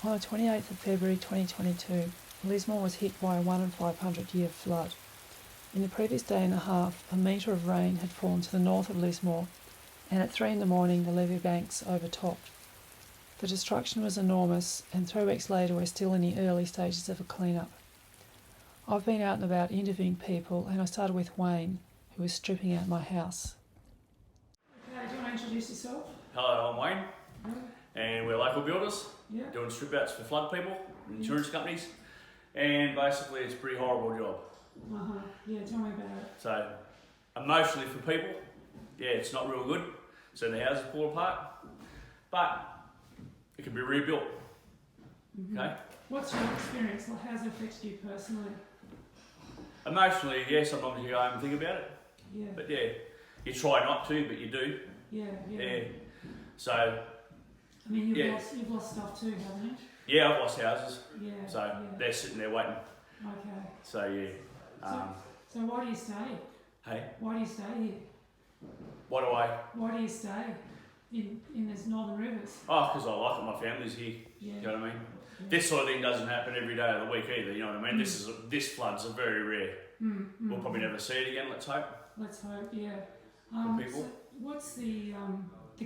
On the 28th of February 2022, Lismore was hit by a 1 in 500 year flood. In the previous day and a half, a metre of rain had fallen to the north of Lismore, and at 3 in the morning the levee banks overtopped. The destruction was enormous, and 3 weeks later we're still in the early stages of a clean-up. I've been out and about interviewing people, and I started with Wayne, who was stripping out my house. Okay, do you want to introduce yourself? Hello, I'm Wayne, and we're local builders, doing strip outs for flood people, insurance companies, and basically it's a pretty horrible job. Yeah, tell me about it. So, emotionally for people, it's not real good, so the houses fall apart, but it can be rebuilt, okay? What's your experience? Like, how's it affected you personally? Emotionally, sometimes you go home and think about it, but you try not to, but you do. So, I mean, you've lost stuff too, haven't you? Yeah, I've lost houses, so they're sitting there waiting. Okay. So So why do you stay? Hey? Why do you stay here? Why do you stay in these northern rivers? Oh, because I like it, my family's here, you know what I mean? This sort of thing doesn't happen every day of the week either, you know what I mean? This floods are very rare. We'll probably never see it again, let's hope. Let's hope, For people. So what's the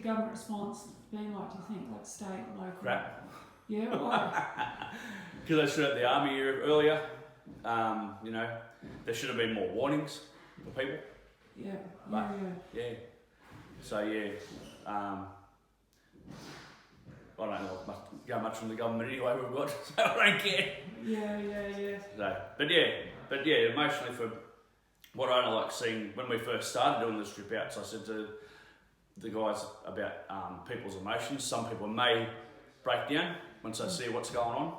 government response been like, do you think, like state, local? Crap. Yeah, why? Because they should have the army here earlier, you know, there should have been more warnings for people. So I don't know go much from the government anyway we've got, so I don't care. So, but emotionally for what I don't like seeing when we first started doing the strip outs, I said to the guys about people's emotions. Some people may break down once they see what's going on.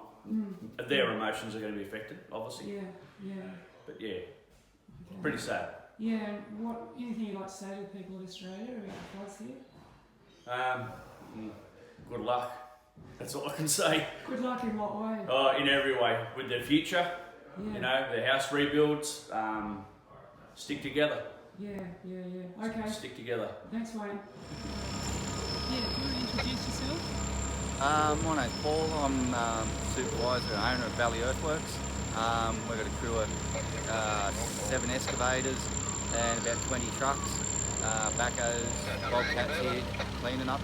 Their emotions are going to be affected, obviously. But pretty sad. Anything you'd like to say to people in Australia about the floods here? Good luck. That's all I can say. Good luck in what way? In every way. With their future, you know, their house rebuilds, stick together. Okay. Stick together. Thanks, Wayne. Do you want to introduce yourself? My name's Paul. I'm supervisor and owner of Valley Earthworks. We've got a crew of 7 excavators and about 20 trucks, backhoes, bobcats here, cleaning up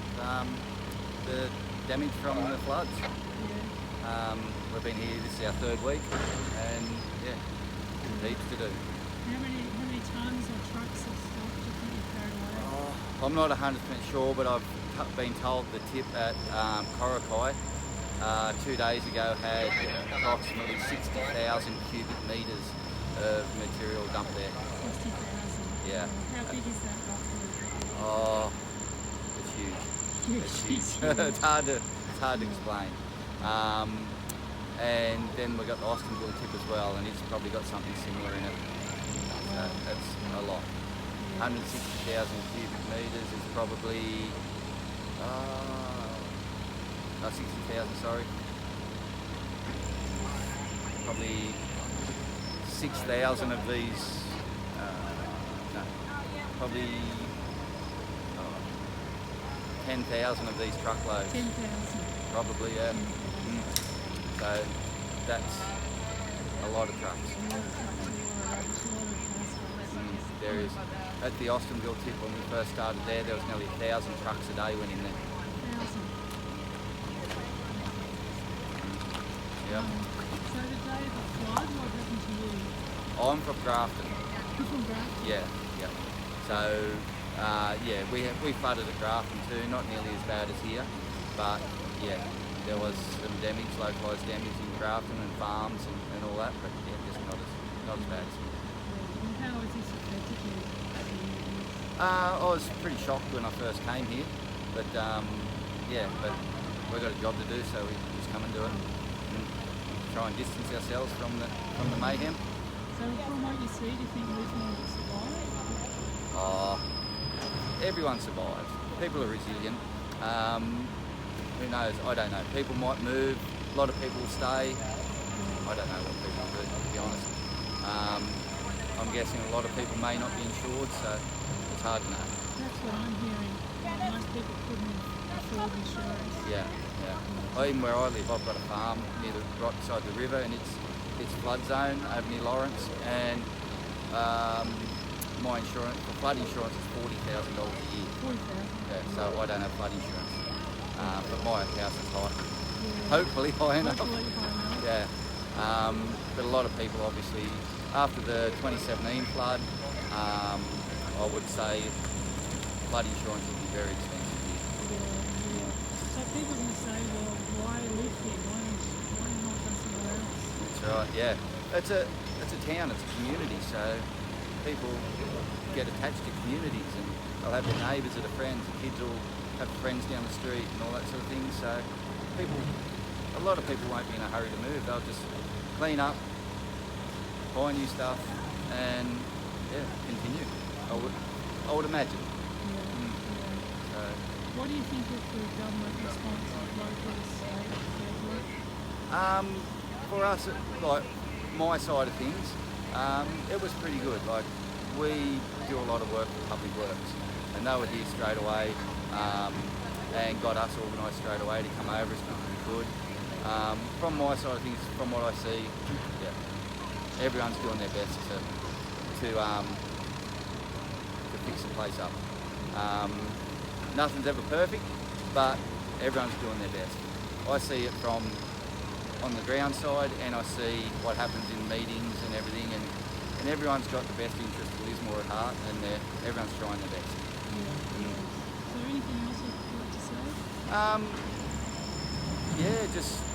the damage from the floods. We've been here, this is our 3rd week, and heaps to do. How many tons or trucks of stuff do you think you've carried away? I'm not 100% sure, but I've been told the tip at Coracai 2 days ago had approximately 60,000 cubic metres of material dumped there. 60,000? Yeah. How big is that roughly? Oh, it's huge. It's huge. It's hard to explain. And then we got the Austinville tip as well, and it's probably got something similar in it. So that's a lot. 160,000 cubic metres is probably 60,000, sorry. Probably 6,000 of these, probably 10,000 of these truckloads. 10,000? Probably, yeah. So that's a lot of trucks. There is. At the Austinville tip, when we first started there was nearly 1,000 trucks a day went in there. 1,000? Yeah. So the day of the flood, what happened to you? I'm from Grafton. You're from Grafton? Yeah. So, we flooded at Grafton too, not nearly as bad as here, but there was some damage, localised damage in Grafton and farms and all that, but just not as bad as here. And how has this affected you? I was pretty shocked when I first came here, but but we've got a job to do, so we just come and do it and try and distance ourselves from the mayhem. So from what you see, do you think Lismore will survive? Everyone survives. People are resilient. Who knows? I don't know. People might move. A lot of people will stay. I don't know what people will do, to be honest. I'm guessing a lot of people may not be insured, so it's hard to know. That's what I'm hearing. Most people couldn't afford insurance. Yeah. Yeah. Even where I live, I've got a farm near right beside the river, and it's flood zone over near Lawrence, and my insurance, for flood insurance, is $40,000 a year. 40,000. Yeah, so I don't have flood insurance, but my house is high. Yeah. Hopefully high enough. Hopefully high enough. Yeah. But a lot of people, obviously, after the 2017 flood, I would say flood insurance would be very expensive here. Yeah. So people are going to say, well, why live here? Why not go somewhere else? That's right. Yeah. It's a town. It's a community. So people get attached to communities, and they'll have their neighbours that are friends. The kids will have friends down the street and all that sort of thing. So a lot of people won't be in a hurry to move. They'll just clean up, buy new stuff, and continue. I would imagine. So, what do you think of the government response of local, state, federal? For us, like my side of things, it was pretty good. Like, we do a lot of work for Public Works, and they were here straight away and got us organised straight away to come over. It's been pretty good. From my side of things, from what I see, everyone's doing their best to fix the place up. Nothing's ever perfect, but everyone's doing their best. I see it from on the ground side, and I see what happens in meetings and everything, and everyone's got the best interest of Lismore at heart, and everyone's trying their best. Yeah. Is there anything else you'd like to say? Just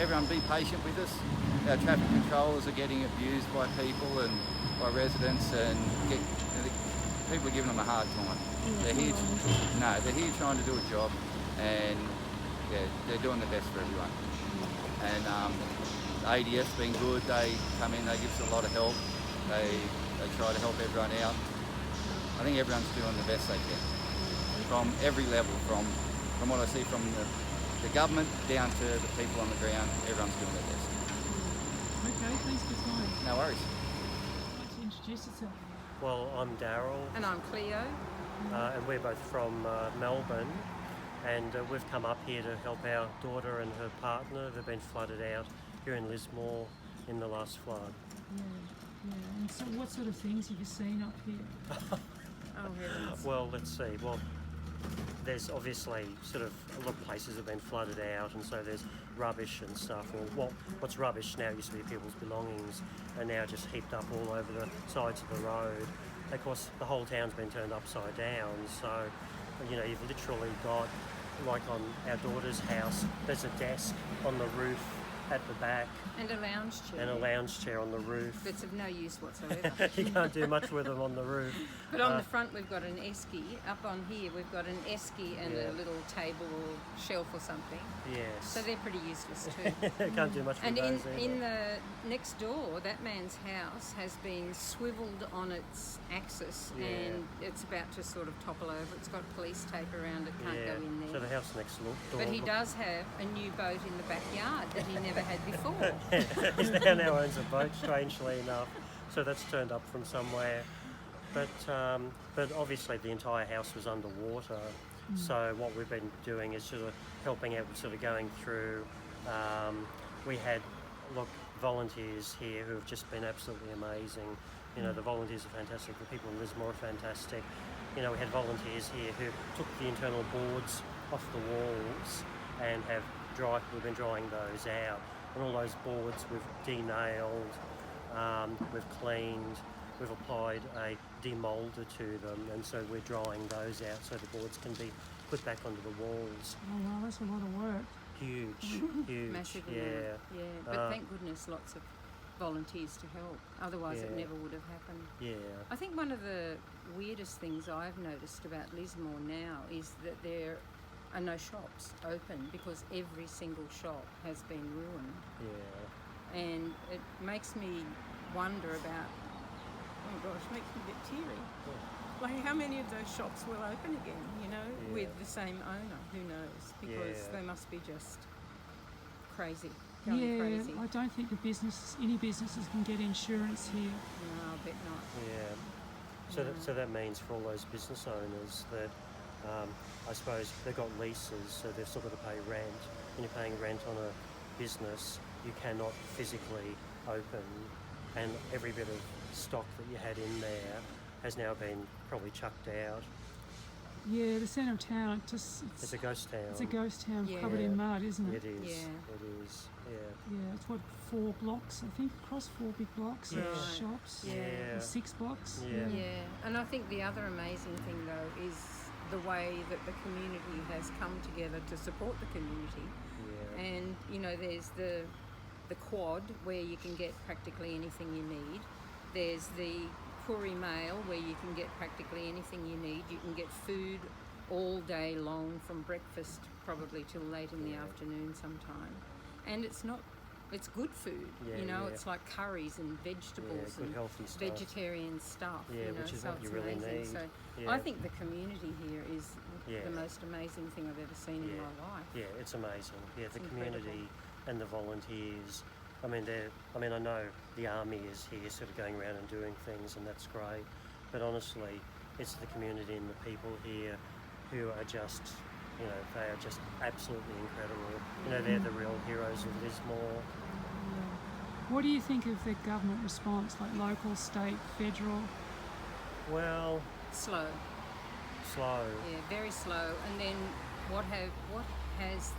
everyone be patient with us. Our traffic controllers are getting abused by people and by residents, and people are giving them a hard time. They're here trying to do a job, and they're doing their best for everyone. And ADF's been good. They come in, they give us a lot of help. They try to help everyone out. I think everyone's doing the best they can from every level, from what I see from the government down to the people on the ground. Everyone's doing their best. Okay, thanks for your time. No worries. I'd like to introduce yourself. Well, I'm Daryl. And I'm Cleo. And we're both from Melbourne. And we've come up here to help our daughter and her partner. They've been flooded out here in Lismore in the last flood. Yeah. And so what sort of things have you seen up here? Oh, heavens. Well, let's see. Well, there's obviously sort of a lot of places have been flooded out, and so there's rubbish and stuff. Or what's rubbish now used to be people's belongings, and now just heaped up all over the sides of the road. Of course, the whole town's been turned upside down, so you've literally got, like on our daughter's house, there's a desk on the roof at the back. And a lounge chair. And a lounge chair on the roof. That's of no use whatsoever. You can't do much with them on the roof. But on the front we've got an esky. Up on here we've got an esky and a little table or shelf or something. Yes. So they're pretty useless too. Can't do much with and those in the next door, that man's house has been swiveled on its axis and it's about to sort of topple over. It's got police tape around it, can't go in there. So the house next door. But he does have a new boat in the backyard that he never had before. He now owns a boat, strangely enough. So that's turned up from somewhere. But obviously the entire house was underwater. So what we've been doing is sort of helping out with sort of going through. We had volunteers here who have just been absolutely amazing. The volunteers are fantastic. The people in Lismore are fantastic. We had volunteers here who took the internal boards off the walls and we've been drying those out. And all those boards we've denailed, we've cleaned, we've applied a demolder to them, and so we're drying those out so the boards can be put back onto the walls. Oh wow, that's a lot of work. Huge. Massive amount. Yeah. But thank goodness lots of volunteers to help. Otherwise it never would have happened. Yeah. I think one of the weirdest things I've noticed about Lismore now is that there are no shops open because every single shop has been ruined. Yeah. And it makes me wonder about, oh gosh, makes me a bit teary. Like how many of those shops will open again, with the same owner? Who knows? Because they must be just crazy. Crazy. I don't think any businesses can get insurance here. No, I bet not. Yeah. So that means for all those business owners that I suppose they've got leases, so they've still got to pay rent. When you're paying rent on a business, you cannot physically open, and every bit of stock that you had in there has now been probably chucked out. Yeah, the centre of town, It's a ghost town. It's a ghost town Yeah. covered in mud, isn't it? It is. Yeah. It is. Yeah. Yeah, it's what, 4 blocks, I think, across 4 big blocks of Right. shops. Yeah. Or 6 blocks. Yeah. Yeah, and I think the other amazing thing though is the way that the community has come together to support the community. Yeah. And you know, there's the quad where you can get practically anything you need. There's the Courier Mail where you can get practically anything you need. You can get food all day long from breakfast probably till late in the afternoon sometime. And it's good food, you know, it's like curries and vegetables good and healthy stuff. vegetarian stuff, Yeah, you know, which is so what it's you really amazing. need. So Yeah. I think the community here is Yeah. the most amazing thing I've ever seen in Yeah. my life. Yeah, it's amazing. Yeah, the incredible. community and the volunteers. I mean, I know the army is here, sort of going around and doing things, and that's great. But honestly, it's the community and the people here who are just, you know, they are just absolutely incredible. You know, they're the real heroes of Lismore. What do you think of the government response, like local, state, federal? Well, Slow. slow. Yeah, very slow. And then what has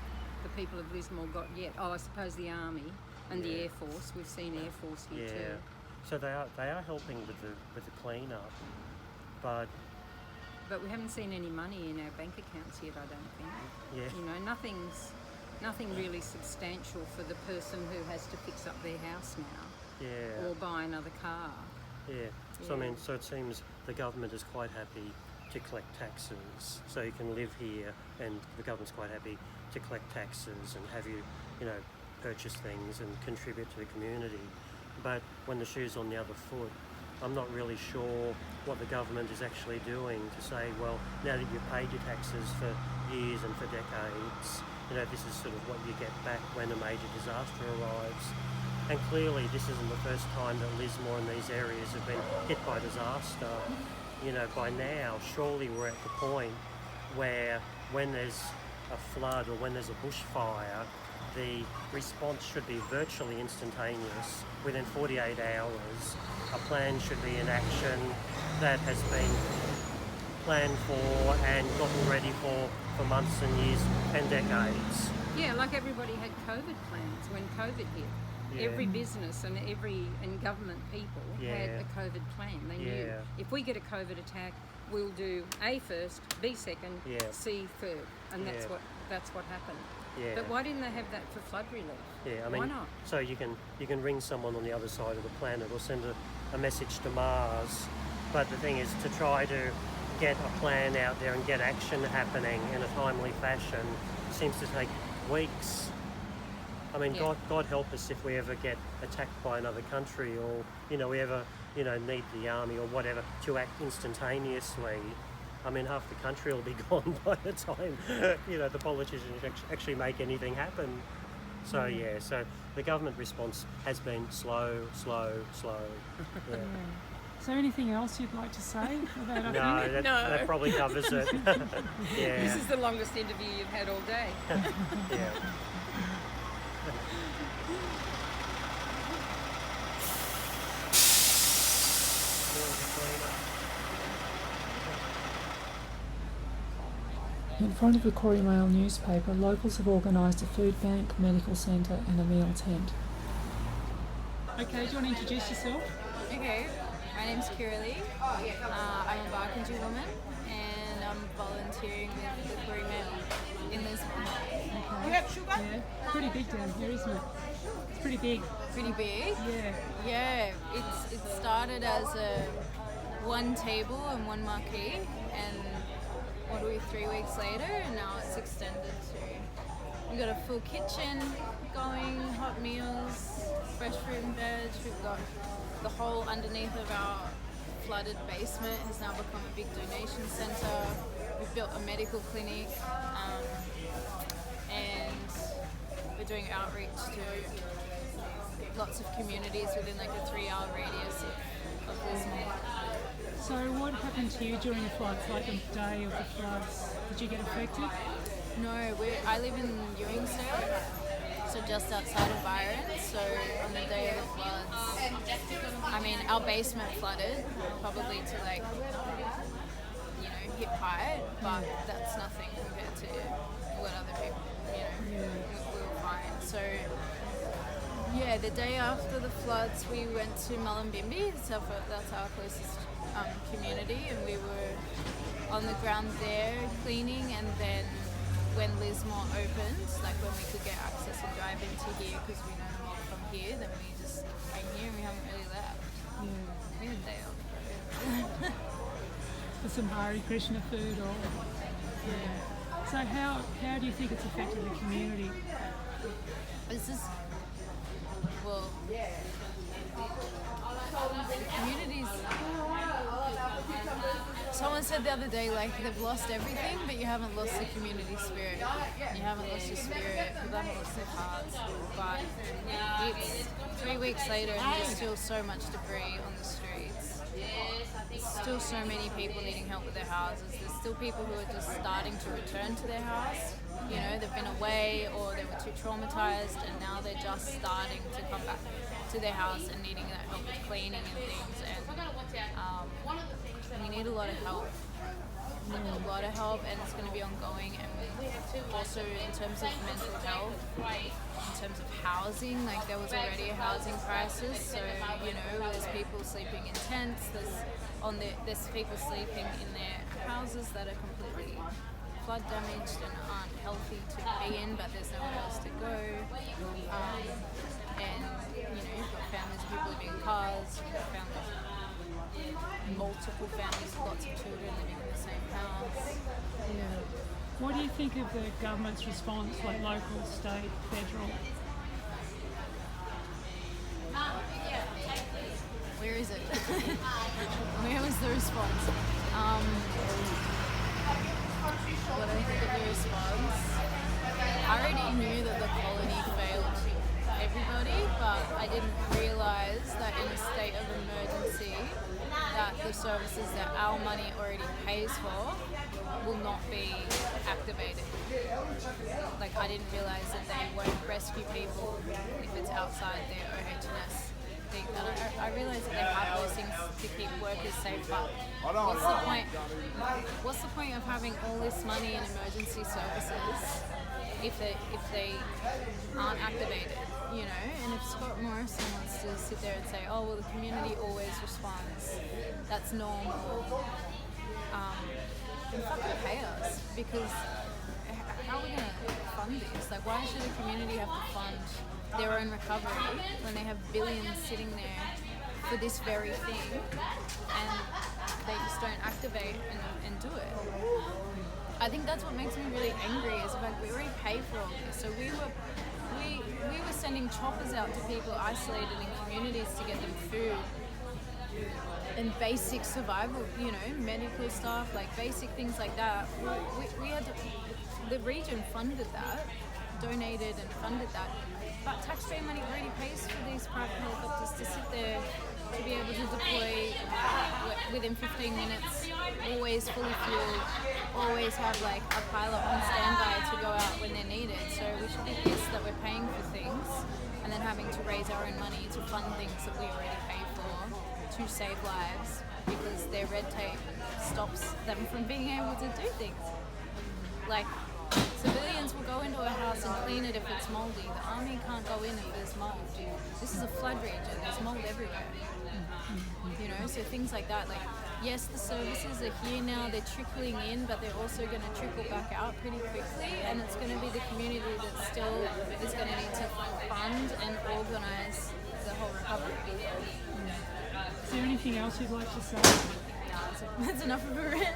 the people of Lismore got yet? Oh, I suppose the Army and the Yeah. Air Force. We've seen Air Force here Yeah. too. So they are helping with the clean-up, but But we haven't seen any money in our bank accounts yet, I don't think. yeah. You know, nothing really substantial for the person who has to fix up their house now Yeah. or buy another car. Yeah. So I Yeah. mean, so it seems the government is quite happy to collect taxes, so you can live here, and the government's quite happy to collect taxes and have you know, purchase things and contribute to the community. But when the shoe's on the other foot, I'm not really sure what the government is actually doing to say, well, now that you've paid your taxes for years and for decades, you know, this is sort of what you get back when a major disaster arrives. And clearly this isn't the first time that Lismore and these areas have been hit by disaster. You know, by now, surely we're at the point where when there's a flood or when there's a bushfire, the response should be virtually instantaneous. Within 48 hours, a plan should be in action that has been planned for and gotten ready for months and years and decades. Yeah, like everybody had COVID plans when COVID hit. Yeah. Every business and government people had Yeah. a COVID plan. They knew Yeah. if we get a COVID attack, we'll do A first, B second, Yeah. C third, and that's Yeah. what happened. Yeah. But why didn't they have that for flood relief? Yeah, I mean, why not? so you can ring someone on the other side of the planet or send a message to Mars, but the thing is to try to get a plan out there and get action happening in a timely fashion seems to take weeks. I mean, Yeah. God help us if we ever get attacked by another country, or you know, we ever need the army or whatever to act instantaneously. I mean, half the country will be gone by the time the politicians actually make anything happen. So yeah, so the government response has been slow. Yeah. Is there anything else you'd like to say about No, that probably covers it. Yeah, This is the longest interview you've had all day. yeah. In front of the Courier Mail newspaper, locals have organised a food bank, medical centre and a meal tent. Okay, do you want to introduce yourself? Okay, my name's Kiralee. I'm a Barkindji woman and I'm volunteering with the Courier Mail in Lismore. You have sugar? Yeah, pretty big down here, isn't it? It's pretty big. Pretty big. Yeah. Yeah, it started as a one table and one marquee, and 3 weeks later, and now it's extended to. We've got a full kitchen going, hot meals, fresh fruit and veg. We've got the whole underneath of our flooded basement has now become a big donation centre. We've built a medical clinic, and we're doing outreach to lots of communities within like a 3-hour radius of Lismore. So what happened to you during the floods, like the day of the floods? Did you get affected? No, I live in Ewingsdale, so just outside of Byron. So on the day of the floods, I mean, our basement flooded, probably to like, you know, hip height, but that's nothing compared to what other people, you know, we were fine. So yeah, the day after the floods, we went to Mullumbimby, that's our closest community, and we were on the ground there cleaning, and then when Lismore opened, like when we could get access and drive into here because we know the mob from here, then we just came here and we haven't really left. We had a day off. For some Hare Krishna food or... Yeah. So how do you think it's affected the community? This is, well, the community's... Someone said the other day, like, they've lost everything, but you haven't lost the community spirit. You haven't lost your spirit, people haven't lost their hearts. But it's 3 weeks later and there's still so much debris on the streets. There's still so many people needing help with their houses. There's still people who are just starting to return to their house. You know, they've been away or they were too traumatized, and now they're just starting to come back to their house and needing that help with cleaning and things. And we need a lot of help. A lot of help, and it's going to be ongoing. And also in terms of mental health, in terms of housing, like there was already a housing crisis. So you know, there's people sleeping in tents. There's people sleeping in their houses that are completely flood damaged and aren't healthy to be in, but there's nowhere else to go. And you know, you've got families of people living in cars. You've got families. Multiple families, lots of children living in the same house. Yeah. What do you think of the government's response, like local, state, federal? Where is it? Where was the response? What do I think of the response? I already knew that the colony failed everybody, but I didn't realise that in a state of emergency that the services that our money already pays for will not be activated. Like, I didn't realise that they won't rescue people if it's outside their OHS thing. And I realised that they have those things to keep workers safe, but what's the point? What's the point of having all this money in emergency services if they aren't activated? You know, and if Scott Morrison wants to sit there and say, oh, well, the community always responds, that's normal, then fucking pay us, because how are we going to fund this? Like, why should a community have to fund their own recovery when they have billions sitting there for this very thing, and they just don't activate and do it? I think that's what makes me really angry, is the fact we already pay for all this. So we were sending choppers out to people isolated in communities to get them food and basic survival, you know, medical stuff, like basic things like that. We had to, the region funded that, donated and funded that, but taxpayer money already pays for these private helicopters to sit there, to be able to deploy within 15 minutes, always fully fueled, always have like a pilot on standby to go out when they're needed. So we should be pissed that we're paying for things and then having to raise our own money to fund things that we already pay for to save lives, because their red tape stops them from being able to do things. Like, civilians will go into a house and clean it if it's mouldy. The army can't go in if there's mould. This is a flood region, there's mould everywhere. You know, so things like that, like, yes, the services are here now, they're trickling in, but they're also going to trickle back out pretty quickly, and it's going to be the community that still is going to need to fund and organise the whole recovery. Is there anything else you'd like to say? No, that's enough of a rant.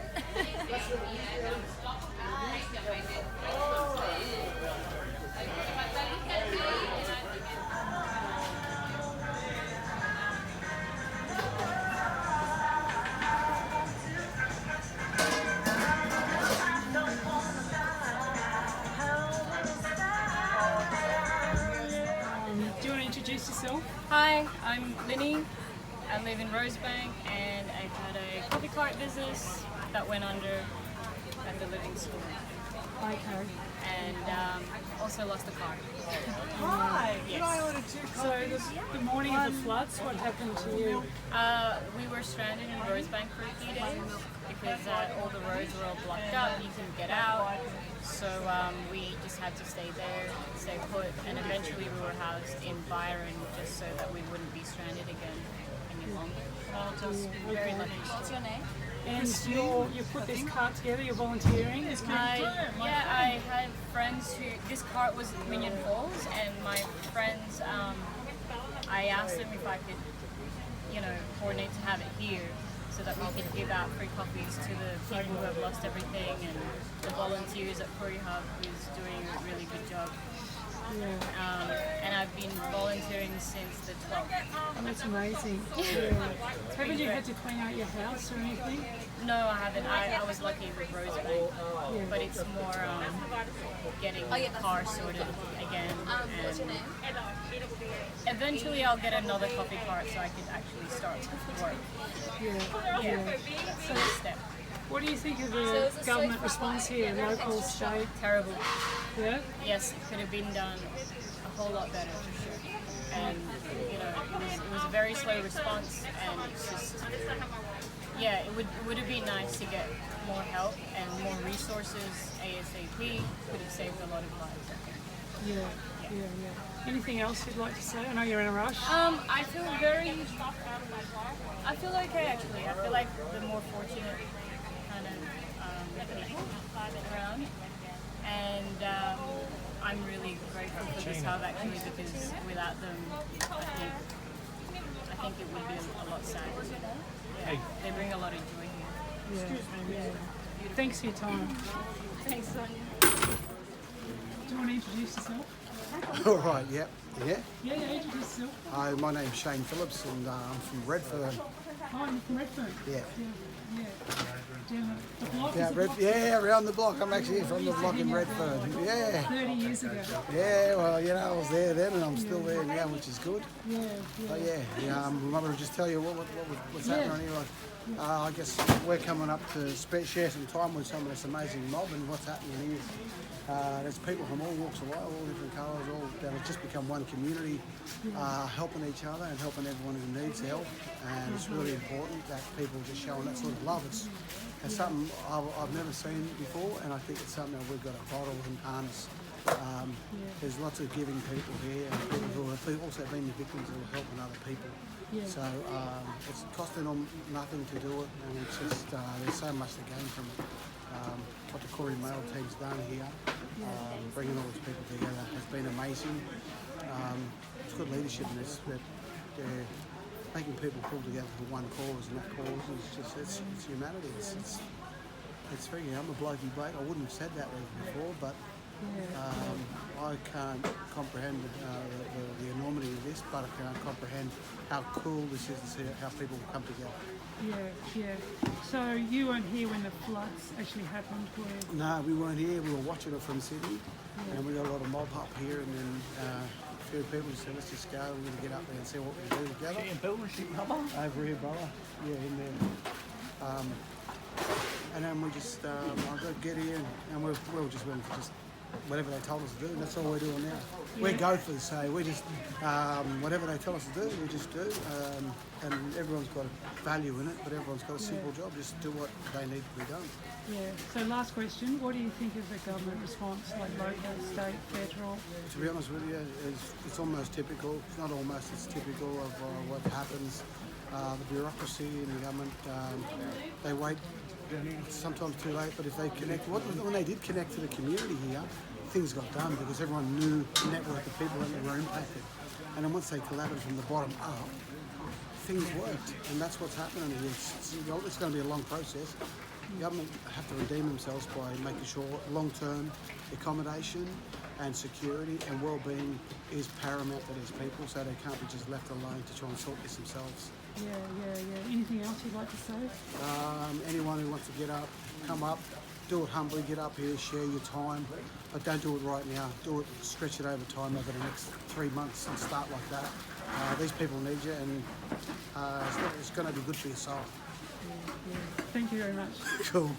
Do you want to introduce yourself? Hi, I'm Linny. I live in Rosebank, and I had a coffee cart business that went under at the living school. Okay. And also lost a car. Yes. So the morning of the floods, what happened to you? We were stranded in Rosebank for a few days because all the roads were all blocked up, you couldn't get out. So we just had to stay there, stay put, and eventually we were housed in Byron just so that we wouldn't be stranded again any longer. Just very lucky. What's your name? And you put this cart together, you're volunteering? I had friends who, this cart was at Minion Falls, and my friends, I asked them if I could, coordinate to have it here so that we could give out free copies to the people who have lost everything, and the volunteers at Curry Hub who's doing a really good job. And I've been volunteering since the 12th. Oh, that's amazing. Haven't you had to clean out your house or anything? No, I haven't. I was lucky with Rosebank, but it's more getting the car sorted again. And eventually I'll get another coffee cart so I could actually start work. That's the next step. What do you think of the government response here, local, state? Terrible. Yeah? Yes, it could have been done a whole lot better for sure. And it was a very slow response, and it's just it would have been nice to get more help and more resources ASAP. Could have saved a lot of lives, I think. Yeah. Anything else you'd like to say? I know you're in a rush. I feel okay actually. I feel like the more fortunate kind of people around, and I'm really grateful for this hub actually, because without them, I think it would be a lot sadder. They bring a lot of joy here. Thanks for your time. Thanks, Sonia. Do you want to introduce yourself? All right, yeah. Yeah, introduce yourself. Hi, my name's Shane Phillips, and I'm from Redfern. Oh, you're from Redfern? Yeah. Down the block? Around the block. I'm actually from the block in Redfern. 30 years ago. Yeah, well, I was there then, and I'm still there now, which is good. But my mother will just tell you what's happening here. I guess we're coming up to share some time with some of this amazing mob, and what's happening here. There's people from all walks of life, all different colours, all that have just become one community, helping each other and helping everyone who needs help. And it's really important that people are just showing that sort of love. It's something I've never seen before, and I think it's something that we've got to bottle and harness. There's lots of giving people here, and people who have also been the victims who are helping other people. So it's costing them nothing to do it, and it's just there's so much to gain from it. What the Corey Mail team's done here, bringing all these people together, has been amazing. It's good leadership in this. They're making people pull together for one cause, and that cause is just it's humanity. It's very. I'm a blokey bloke. I wouldn't have said that before, but I can't comprehend the enormity of this, but I can't comprehend how cool this is to see how people come together. So you weren't here when the floods actually happened, were you? No, we weren't here. We were watching it from Sydney, and we got a lot of mob up here, and then a few people said, let's just go. We're going to get up there and see what we can do together. Over here, brother. Yeah, in there. And then we just, I got to get here, and we're just willing to just whatever they told us to do, and that's all we're doing now. We're gophers, so we just, whatever they tell us to do, we just do. And everyone's got a value in it, but everyone's got a simple job, just do what they need to be done. So last question, what do you think of the government response, like local, state, federal? To be honest with you, it's almost typical. It's not almost, it's typical of what happens. The bureaucracy in the government, they wait sometimes too late, but if they connect, when they did connect to the community here, things got done because everyone knew the network of people that were impacted. And then once they collaborated from the bottom up, things worked, and that's what's happening here. It's going to be a long process. The government have to redeem themselves by making sure long-term accommodation and security and well-being is paramount to these people, so they can't be just left alone to try and sort this themselves. Anything else you'd like to say? Anyone who wants to get up, come up, do it humbly, get up here, share your time, but don't do it right now. Do it, stretch it over time over the next 3 months and start like that. These people need you, and it's going to be good for your soul. Thank you very much. Cool.